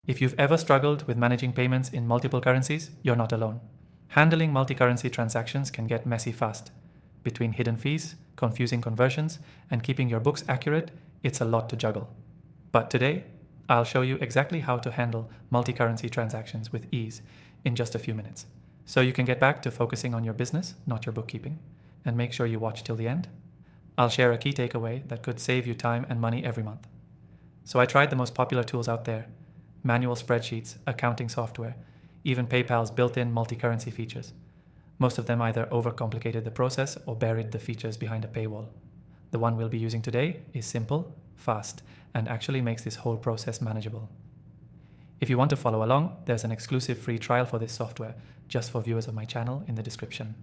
If you've ever struggled with managing payments in multiple currencies, you're not alone. Handling multi-currency transactions can get messy fast. Between hidden fees, confusing conversions, and keeping your books accurate, it's a lot to juggle. But today, I'll show you exactly how to handle multi-currency transactions with ease in just a few minutes, so you can get back to focusing on your business, not your bookkeeping. And make sure you watch till the end. I'll share a key takeaway that could save you time and money every month. So I tried the most popular tools out there: manual spreadsheets, accounting software, even PayPal's built-in multi-currency features. Most of them either overcomplicated the process or buried the features behind a paywall. The one we'll be using today is simple, fast, and actually makes this whole process manageable. If you want to follow along, there's an exclusive free trial for this software just for viewers of my channel in the description.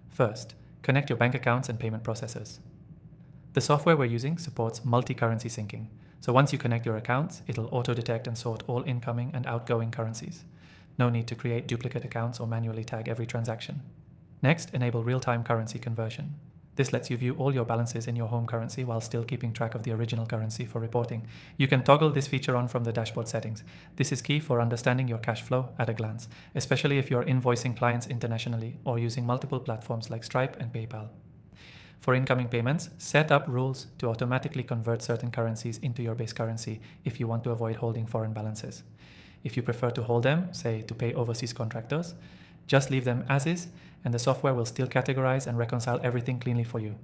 First, connect your bank accounts and payment processors. The software we're using supports multi-currency syncing, so once you connect your accounts, it'll auto-detect and sort all incoming and outgoing currencies. No need to create duplicate accounts or manually tag every transaction. Next, enable real-time currency conversion. This lets you view all your balances in your home currency while still keeping track of the original currency for reporting. You can toggle this feature on from the dashboard settings. This is key for understanding your cash flow at a glance, especially if you're invoicing clients internationally or using multiple platforms like Stripe and PayPal. For incoming payments, set up rules to automatically convert certain currencies into your base currency if you want to avoid holding foreign balances. If you prefer to hold them, say to pay overseas contractors, just leave them as is, and the software will still categorize and reconcile everything cleanly for you.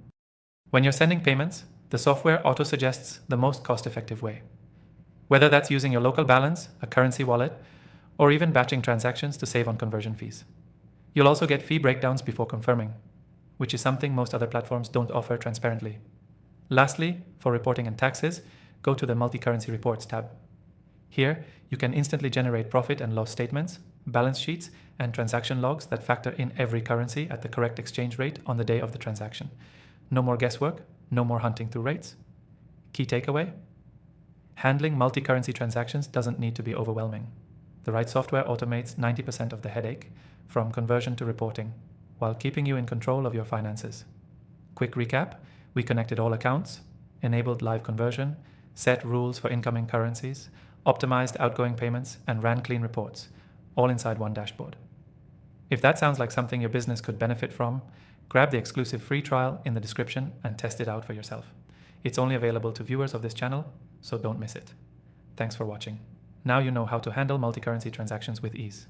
When you're sending payments, the software auto-suggests the most cost-effective way. Whether that's using your local balance, a currency wallet, or even batching transactions to save on conversion fees. You'll also get fee breakdowns before confirming, which is something most other platforms don't offer transparently. Lastly, for reporting and taxes, go to the Multi-Currency Reports tab. Here, you can instantly generate profit and loss statements, balance sheets, and transaction logs that factor in every currency at the correct exchange rate on the day of the transaction. No more guesswork, no more hunting through rates. Key takeaway: handling multi-currency transactions doesn't need to be overwhelming. The right software automates 90% of the headache, from conversion to reporting, while keeping you in control of your finances. Quick recap: we connected all accounts, enabled live conversion, set rules for incoming currencies, optimized outgoing payments, and ran clean reports, all inside one dashboard. If that sounds like something your business could benefit from, grab the exclusive free trial in the description and test it out for yourself. It's only available to viewers of this channel, so don't miss it. Thanks for watching. Now you know how to handle multi-currency transactions with ease.